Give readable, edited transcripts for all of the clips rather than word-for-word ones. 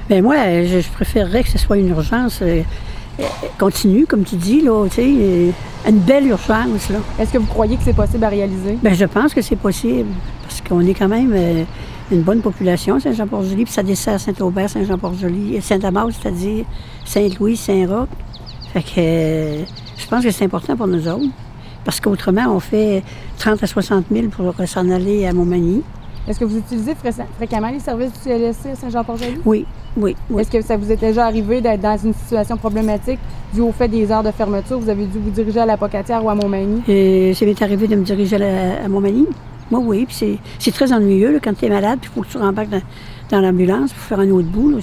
Bien, moi, je préférerais que ce soit une urgence continue, comme tu dis, là, tu sais, une belle urgence, là. Est-ce que vous croyez que c'est possible à réaliser? Bien, je pense que c'est possible, parce qu'on est quand même une bonne population, Saint-Jean-Port-Joli, puis ça dessert Saint-Aubert, Saint-Jean-Port-Joli, Saint-Damas, c'est-à-dire Saint-Louis, Saint-Roch. Fait que je pense que c'est important pour nous autres, parce qu'autrement, on fait 30 à 60 000 pour s'en aller à Montmagny. Est-ce que vous utilisez fréquemment les services du CLSC à Saint-Jean-Port-Joli? Oui. Est-ce que ça vous est déjà arrivé d'être dans une situation problématique due au fait des heures de fermeture? Vous avez dû vous diriger à l'Apocatière ou à Montmagny? Ça m'est arrivé de me diriger à Montmagny. Moi, oui. Puis c'est très ennuyeux là, quand tu es malade, puis il faut que tu rembarques dans l'ambulance pour faire un autre bout.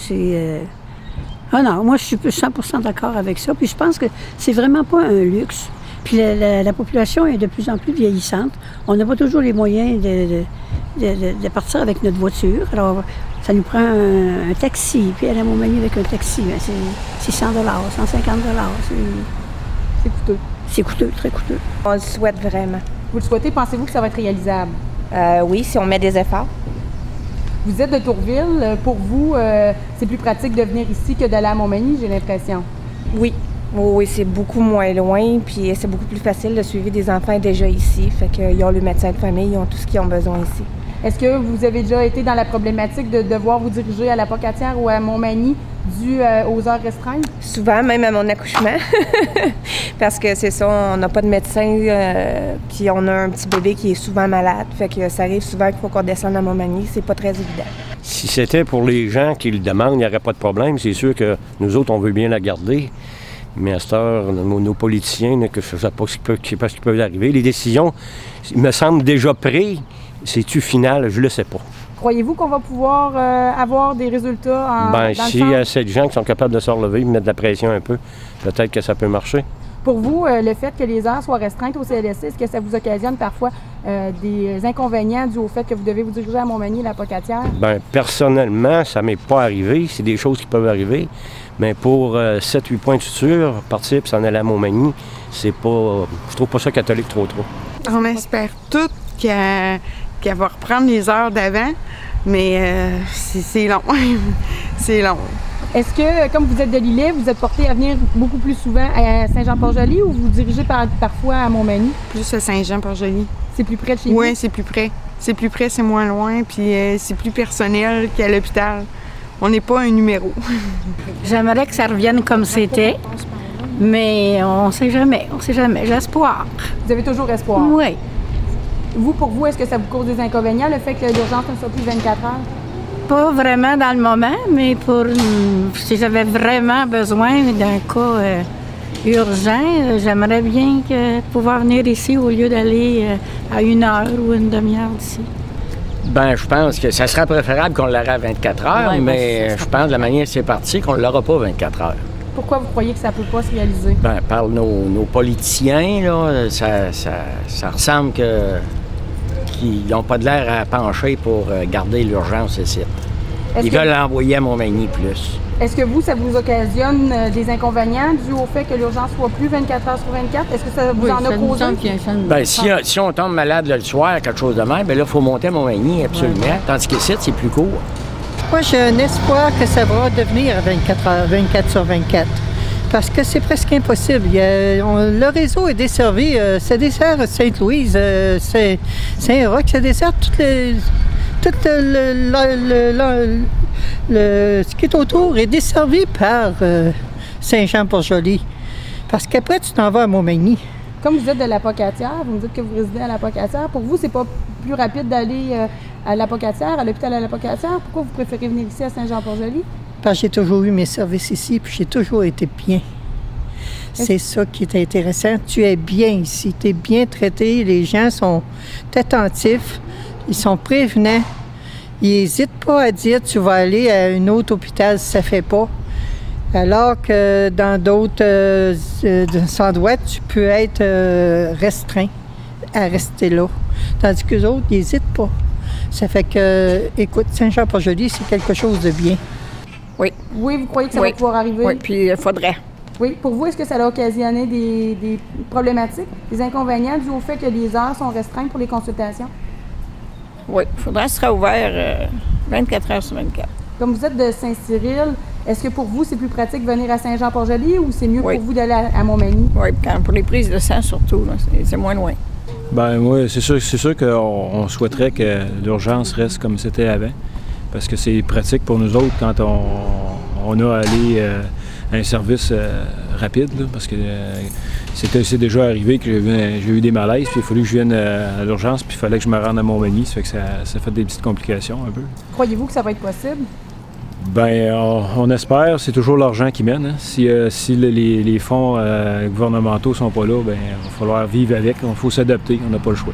Ah non, moi, je suis 100% d'accord avec ça. Puis je pense que c'est vraiment pas un luxe. Puis la population est de plus en plus vieillissante. On n'a pas toujours les moyens de partir avec notre voiture. Alors, ça nous prend un taxi. Puis aller à Montmagny avec un taxi, bien, c'est 100 $, 150 $. C'est coûteux. C'est coûteux, très coûteux. On le souhaite vraiment. Vous le souhaitez? Pensez-vous que ça va être réalisable? Oui, si on met des efforts. Vous êtes de Tourville. Pour vous, c'est plus pratique de venir ici que d'aller à Montmagny, j'ai l'impression. Oui. Oui, c'est beaucoup moins loin, puis c'est beaucoup plus facile. Le suivi des enfants est déjà ici, fait qu'ils ont le médecin de famille, ils ont tout ce qu'ils ont besoin ici. Est-ce que vous avez déjà été dans la problématique de devoir vous diriger à l'Apocatière ou à Montmagny dû aux heures restreintes? Souvent, même à mon accouchement, parce que c'est ça, on n'a pas de médecin, puis on a un petit bébé qui est souvent malade, fait que ça arrive souvent qu'il faut qu'on descende à Montmagny, c'est pas très évident. Si c'était pour les gens qui le demandent, il n'y aurait pas de problème. C'est sûr que nous autres, on veut bien la garder. Mais à cette heure, nos politiciens, que je ne sais pas ce qui peut arriver. Les décisions, il me semble déjà prises. C'est-tu final? Je ne le sais pas. Croyez-vous qu'on va pouvoir avoir des résultats Bien, s'il y a assez de gens qui sont capables de se relever, mettre de la pression un peu, peut-être que ça peut marcher. Pour vous, le fait que les heures soient restreintes au CLSC, est-ce que ça vous occasionne parfois des inconvénients dus au fait que vous devez vous diriger à Montmagny et l'Apocatière? Bien, personnellement, ça ne m'est pas arrivé. C'est des choses qui peuvent arriver. Mais pour 7-8 points de suture, partir et s'en aller à Montmagny, c'est pas. Je trouve pas ça catholique trop. On espère toutes qu'elle va reprendre les heures d'avant, mais c'est long. C'est long. Est-ce que, comme vous êtes de Lillet, vous êtes porté à venir beaucoup plus souvent à Saint-Jean-Port-Joli ou vous dirigez parfois à Montmagny? Plus à Saint-Jean-Port-Joli. C'est plus près de chez vous? Oui, c'est plus près. C'est plus près, c'est moins loin, puis c'est plus personnel qu'à l'hôpital. On n'est pas un numéro. J'aimerais que ça revienne comme c'était, mais on ne sait jamais. On sait jamais. J'ai espoir. Vous avez toujours espoir? Oui. Pour vous, est-ce que ça vous cause des inconvénients, le fait que l'urgence ne soit plus 24 heures? Pas vraiment dans le moment, mais si j'avais vraiment besoin d'un cas urgent, j'aimerais bien pouvoir venir ici au lieu d'aller à 1 heure ou une demi-heure d'ici. Bien, je pense que ça serait préférable qu'on l'aurait à 24 heures, ouais, mais je pense de la manière que c'est parti qu'on ne l'aura pas 24 heures. Pourquoi vous croyez que ça ne peut pas se réaliser? Bien, par nos politiciens, là, ça ressemble qu'ils n'ont pas de l'air à pencher pour garder l'urgence ici. Ils veulent l'envoyer à Montmagny plus. Est-ce que vous, ça vous occasionne des inconvénients dus au fait que l'urgence soit plus 24 heures sur 24? Est-ce que ça vous en a causé? Bien, si on tombe malade le soir, quelque chose de même, bien là, il faut monter à Montmagny, absolument. Ouais. Tandis qu'ici, c'est plus court. Moi, j'ai un espoir que ça va devenir à 24 heures, 24 sur 24. Parce que c'est presque impossible. Le réseau est desservi. Ça dessert Sainte-Louise, Saint-Roch, ça dessert tout ce qui est autour est desservi par Saint-Jean-Port-Joli. Parce qu'après, tu t'en vas à Montmagny. Comme vous êtes de l'Apocatière, vous me dites que vous résidez à l'Apocatière. Pour vous, c'est pas plus rapide d'aller à l'Apocatière, à l'hôpital à l'Apocatière? Pourquoi vous préférez venir ici à Saint-Jean-Port-Joli? Parce que j'ai toujours eu mes services ici, puis j'ai toujours été bien. C'est ça qui est intéressant. Tu es bien ici, tu es bien traité, les gens sont attentifs, ils sont prévenants. Ils n'hésitent pas à dire tu vas aller à un autre hôpital si ça ne fait pas. Alors que dans d'autres endroits, tu peux être restreint à rester là. Tandis qu'eux autres, ils n'hésitent pas. Ça fait que, écoute, Saint-Jean-Port-Joli, c'est quelque chose de bien. Oui. Oui, vous croyez que ça va pouvoir arriver? Oui, puis il faudrait. Oui. Pour vous, est-ce que ça a occasionné des problématiques, des inconvénients dus au fait que les heures sont restreintes pour les consultations? Oui, il faudrait que ce soit ouvert 24 heures sur 24. Comme vous êtes de Saint-Cyril, est-ce que pour vous, c'est plus pratique de venir à Saint-Jean-Port-Joli ou c'est mieux pour vous d'aller à Montmagny? Oui, pour les prises de sang surtout, c'est moins loin. Bien, oui, c'est sûr qu'on souhaiterait que l'urgence reste comme c'était avant, parce que c'est pratique pour nous autres quand on a à aller à un service rapide, là, parce que c'est déjà arrivé que j'ai eu des malaises, puis il a fallu que je vienne à l'urgence, puis il fallait que je me rende à Montmagny, ça fait que ça fait des petites complications un peu. Croyez-vous que ça va être possible? Bien, on espère, c'est toujours l'argent qui mène. Hein. Si les fonds gouvernementaux ne sont pas là, bien, il va falloir vivre avec, il faut s'adapter, on n'a pas le choix.